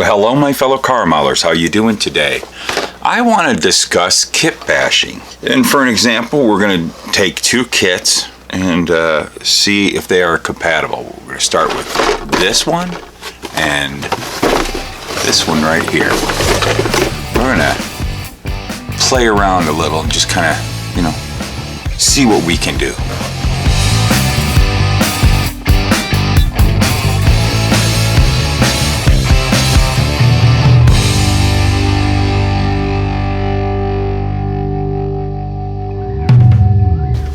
Well, hello my fellow car modelers, how you doing today? I want to discuss kit bashing. And for an example, we're going to take two kits and see if they are compatible. We're going to start with this one and this one right here. We're going to play around a little and just kind of, see what we can do.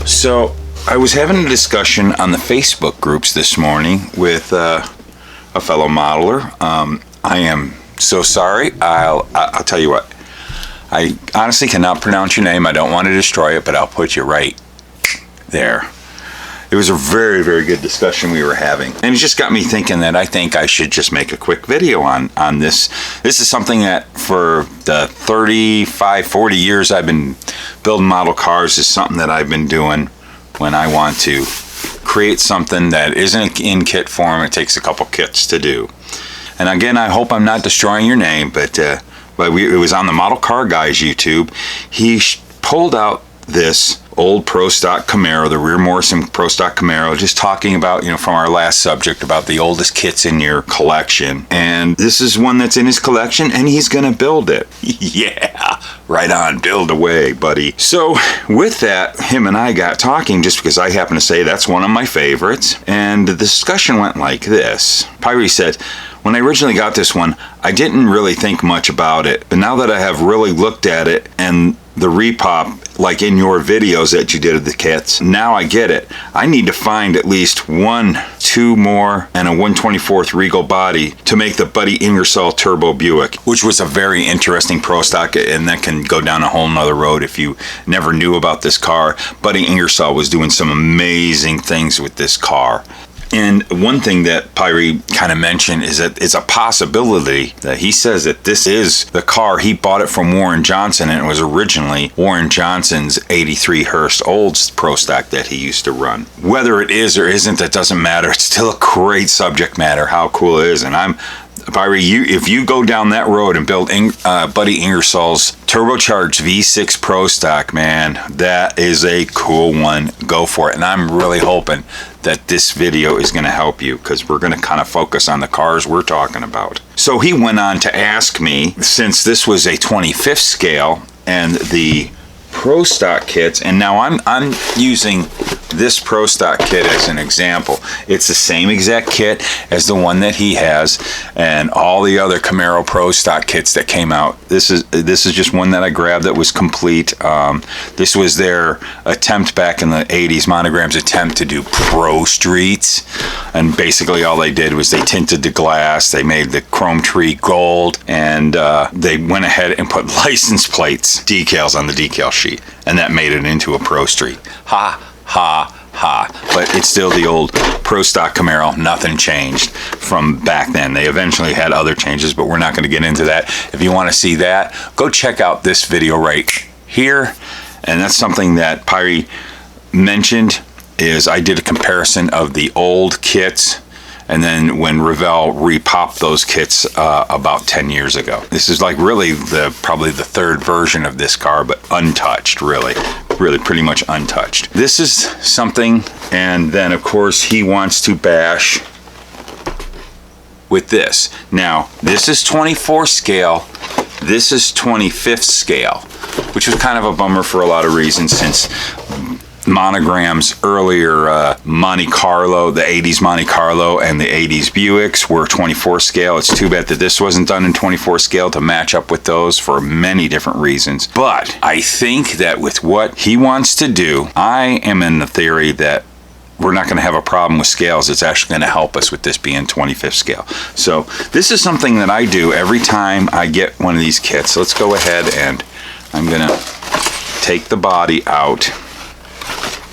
So I was having a discussion on the Facebook groups this morning with a fellow modeler. I am so sorry. I'll tell you what. I honestly cannot pronounce your name. I don't want to destroy it, but I'll put you right there. It was a very, very good discussion we were having. And it just got me thinking that I think I should just make a quick video on this. This is something that for the 35, 40 years I've been building model cars is something that I've been doing when I want to create something that isn't in kit form. It takes a couple kits to do. And again, I hope I'm not destroying your name, but it was on the Model Car Guys YouTube. He pulled out this old Pro Stock Camaro, the rear Morrison Pro Stock Camaro, just talking about, from our last subject about the oldest kits in your collection. And this is one that's in his collection and he's gonna build it. Yeah, right on, build away, buddy. So with that, him and I got talking just because I happen to say that's one of my favorites. And the discussion went like this. Pyrie said, when I originally got this one, I didn't really think much about it, but now that I have really looked at it and the repop, like in your videos that you did of the kits, now I get it. I need to find at least two more and a 1/24 Regal body to make the Buddy Ingersoll Turbo Buick, which was a very interesting Pro Stock, and that can go down a whole nother road if you never knew about this car. Buddy Ingersoll was doing some amazing things with this car. And one thing that Pyrie kind of mentioned is that it's a possibility that he says that this is the car. He bought it from Warren Johnson, and it was originally Warren Johnson's 83 Hearst Olds Pro Stock that he used to run. Whether it is or isn't, that doesn't matter. It's still a great subject matter, how cool it is. And Pyrie, if you go down that road and build Buddy Ingersoll's turbocharged V6 Pro Stock, man, that is a cool one. Go for it. And I'm really hoping that this video is going to help you because we're going to kind of focus on the cars we're talking about. So he went on to ask me, since this was a 25th scale and the Pro Stock kits, and now I'm using this Pro Stock kit as an example. It's the same exact kit as the one that he has and all the other Camaro Pro Stock kits that came out. This is just one that I grabbed that was complete. This was their attempt back in the 80s, Monogram's attempt to do Pro Streets, and basically all they did was they tinted the glass, they made the chrome tree gold, and they went ahead and put license plates, decals on the decal sheet, and that made it into a Pro Street. Ha ha, but it's still the old Pro Stock Camaro. Nothing changed from back then. They eventually had other changes, but we're not going to get into that. If you want to see that, go check out this video right here. And that's something that Pyrie mentioned, is I did a comparison of the old kits and then when Revell repopped those kits about 10 years ago. This is like really probably the third version of this car, but untouched, really pretty much untouched. This is something, and then of course he wants to bash with this. Now, this is 24 scale, this is 25th scale, which was kind of a bummer for a lot of reasons, since Monogram's earlier Monte Carlo, the 80s Monte Carlo and the 80s Buicks were 24 scale. It's too bad that this wasn't done in 24 scale to match up with those for many different reasons. But I think that with what he wants to do, I am in the theory that we're not going to have a problem with scales. It's actually going to help us with this being 25th scale. So this is something that I do every time I get one of these kits. Let's go ahead and I'm going to take the body out.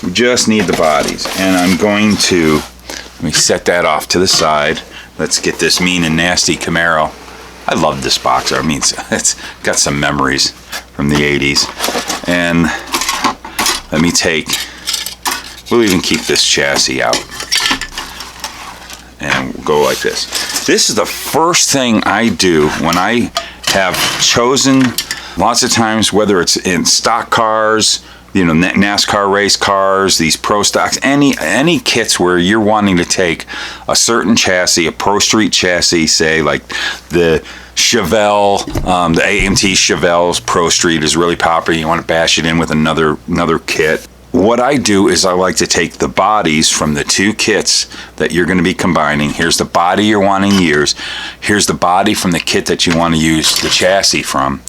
We just need the bodies, and I'm going to, let me set that off to the side. Let's get this mean and nasty Camaro. I love this boxer. I mean, it's got some memories from the 80s. And let me we'll even keep this chassis out. and we'll go like this. This is the first thing I do when I have chosen, lots of times, whether it's in stock cars, you know, NASCAR race cars, these pro stocks, any kits where you're wanting to take a certain chassis, a Pro Street chassis, say like the Chevelle, the AMT Chevelle's Pro Street is really popular. You want to bash it in with another kit. What I do is I like to take the bodies from the two kits that you're going to be combining. Here's the body you're wanting to use. Here's the body from the kit that you want to use the chassis from.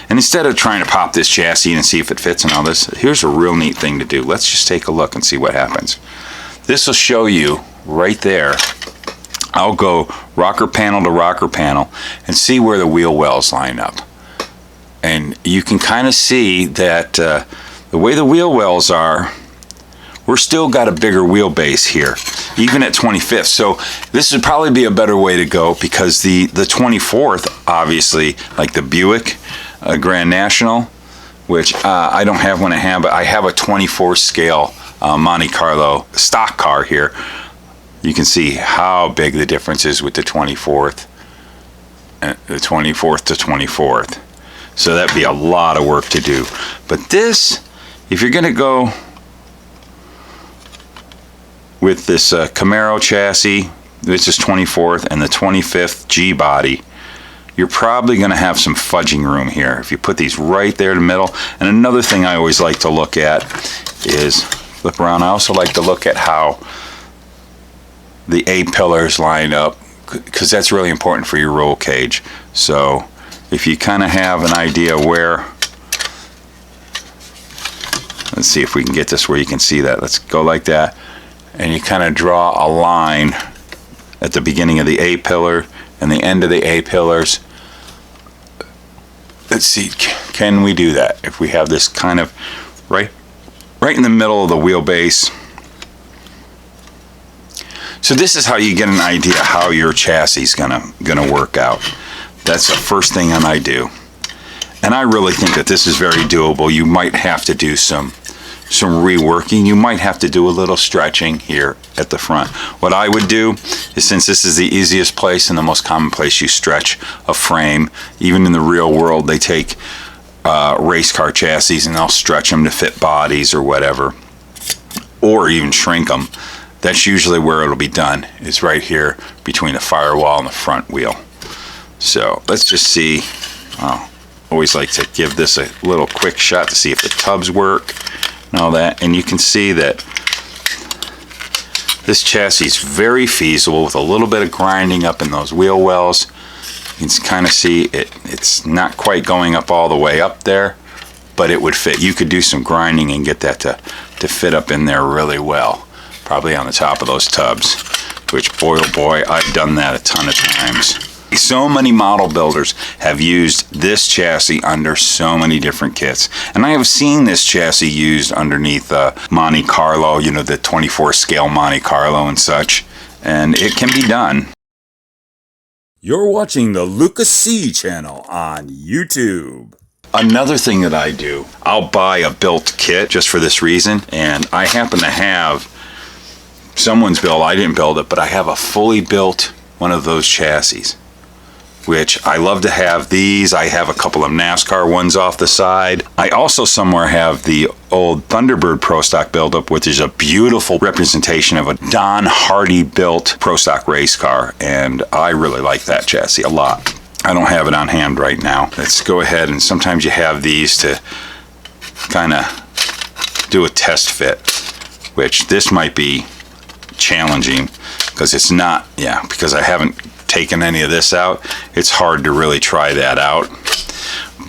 And instead of trying to pop this chassis in and see if it fits and all this, here's a real neat thing to do. Let's just take a look and see what happens. This will show you right there. I'll go rocker panel to rocker panel and see where the wheel wells line up. And you can kind of see that the way the wheel wells are, we're still got a bigger wheelbase here, even at 25th. So this would probably be a better way to go, because the 24th, obviously, like the Buick Grand National, which I don't have one at hand, but I have a 24 scale Monte Carlo stock car here. You can see how big the difference is with the 24th, the 24th to 24th. So that'd be a lot of work to do. But this, if you're gonna go with this Camaro chassis, this is 24th, and the 25th G body, you're probably gonna have some fudging room here if you put these right there in the middle. And another thing I always like to look at is, flip around, I also like to look at how the A-pillars line up, because that's really important for your roll cage. So if you kind of have an idea where, let's see if we can get this where you can see that. Let's go like that, and you kind of draw a line at the beginning of the A-pillar and the end of the A-pillars. Let's see, can we do that? If we have this kind of right in the middle of the wheelbase. So this is how you get an idea how your chassis is gonna work out. That's the first thing that I do. And I really think that this is very doable. You might have to do some reworking. You might have to do a little stretching here at the front. What I would do is, since this is the easiest place and the most common place you stretch a frame, even in the real world, they take race car chassis and they'll stretch them to fit bodies or whatever, or even shrink them. That's usually where it'll be done, is right here between the firewall and the front wheel. So let's just see. I always like to give this a little quick shot to see if the tubs work and all that. And you can see that this chassis is very feasible with a little bit of grinding up in those wheel wells. You can kind of see it's not quite going up all the way up there, but it would fit. You could do some grinding and get that to fit up in there really well. Probably on the top of those tubs, which, boy oh boy, I've done that a ton of times. So many model builders have used this chassis under so many different kits. And I have seen this chassis used underneath Monte Carlo, you know, the 24 scale Monte Carlo and such. And it can be done. You're watching the Lucas C channel on YouTube. Another thing that I do, I'll buy a built kit just for this reason. And I happen to have someone's build, I didn't build it, but I have a fully built one of those chassis, which I love to have these. I have a couple of NASCAR ones off the side. I also somewhere have the old Thunderbird Pro Stock buildup, which is a beautiful representation of a Don Hardy built Pro Stock race car, and I really like that chassis a lot. I don't have it on hand right now. Let's go ahead, and sometimes you have these to kind of do a test fit, which this might be challenging because it's not, because I haven't taken any of this out. It's hard to really try that out.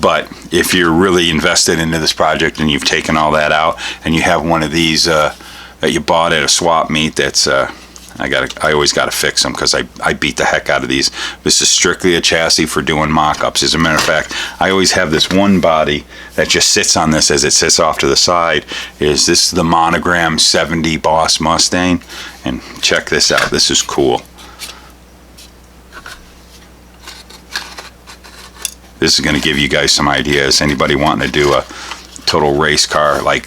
But if you're really invested into this project and you've taken all that out and you have one of these that you bought at a swap meet, that's I always got to fix them because I beat the heck out of these. This is strictly a chassis for doing mock-ups. As a matter of fact, I always have this one body that just sits on this as it sits off to the side. This is the Monogram 70 Boss Mustang, and check this out. This is cool. This is going to give you guys some ideas. Anybody wanting to do a total race car like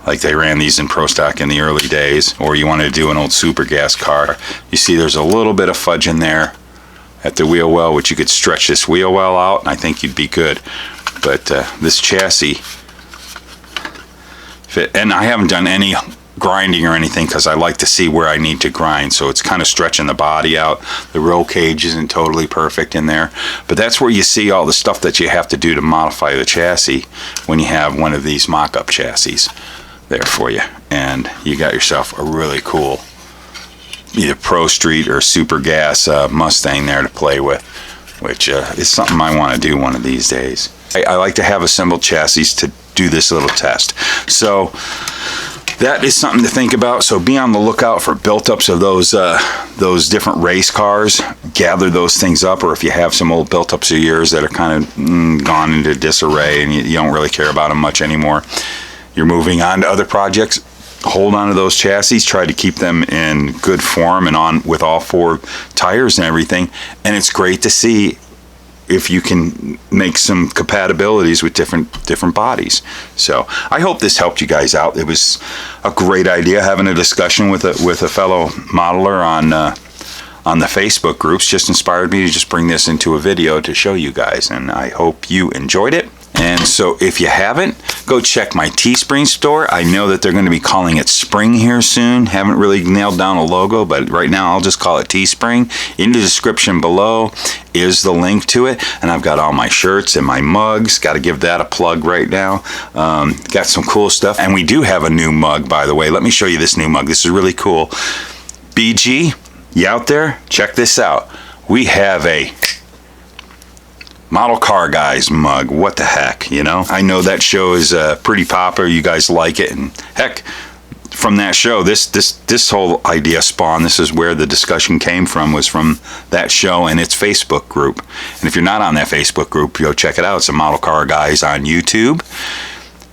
like they ran these in Pro Stock in the early days, or you want to do an old super gas car. You see there's a little bit of fudge in there at the wheel well, which you could stretch this wheel well out, and I think you'd be good. But this chassis fit, and I haven't done any grinding or anything because I like to see where I need to grind, so it's kind of stretching the body out. The roll cage isn't totally perfect in there, but that's where you see all the stuff that you have to do to modify the chassis when you have one of these mock-up chassis there for you, and you got yourself a really cool either Pro Street or Super Gas Mustang there to play with, which is something I want to do one of these days. I like to have assembled chassis to do this little test, so that is something to think about. So be on the lookout for built-ups of those different race cars. Gather those things up, or if you have some old built-ups of yours that are kind of gone into disarray and you don't really care about them much anymore, you're moving on to other projects, hold on to those chassis, try to keep them in good form and on with all 4 tires and everything, and it's great to see if you can make some compatibilities with different bodies. So I hope this helped you guys out. It was a great idea having a discussion with a fellow modeler on the Facebook groups. Just inspired me to just bring this into a video to show you guys, and I hope you enjoyed it. And so if you haven't, go check my Teespring store. I know that they're going to be calling it Spring here soon. Haven't really nailed down a logo, but right now I'll just call it Teespring. In the description below is the link to it, and I've got all my shirts and my mugs. Got to give that a plug right now. Got some cool stuff, and we do have a new mug, by the way. Let me show you this new mug. This is really cool. BG, you out there? Check this out. We have a Model Car Guys mug. What the heck, you know? I know that show is pretty popular. You guys like it, and heck, from that show, this whole idea spawned. This is where the discussion came from, was from that show and its Facebook group. And if you're not on that Facebook group, go check it out. It's a Model Car Guys on YouTube.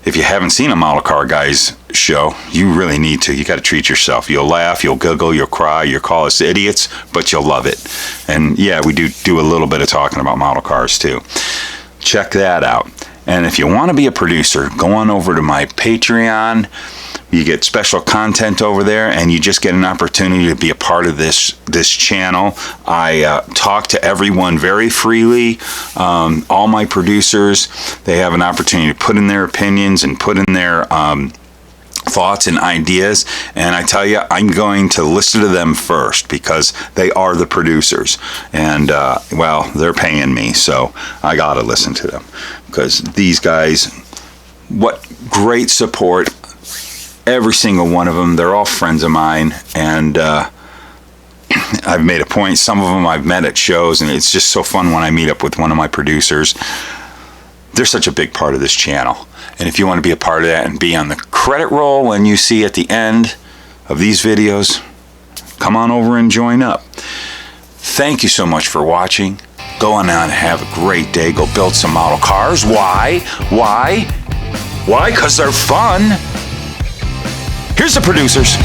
If you haven't seen a Model Car Guys show, you really need to. You got to treat yourself. You'll laugh, you'll giggle, you'll cry, you'll call us idiots, but you'll love it. And yeah, we do a little bit of talking about model cars too. Check that out. And if you want to be a producer, go on over to my Patreon. You get special content over there, and you just get an opportunity to be a part of this channel. I talk to everyone very freely. All my producers, they have an opportunity to put in their opinions and put in their thoughts and ideas, and I tell you, I'm going to listen to them first because they are the producers, and well, they're paying me, so I gotta listen to them, because these guys, what great support. Every single one of them, they're all friends of mine, and I've made a point. Some of them I've met at shows, and it's just so fun when I meet up with one of my producers. They're such a big part of this channel, and if you want to be a part of that and be on the credit roll when you see at the end of these videos, come on over and join up. Thank you so much for watching. Go on out and have a great day. Go build some model cars. Why? Why? Why? Because they're fun. Here's the producers.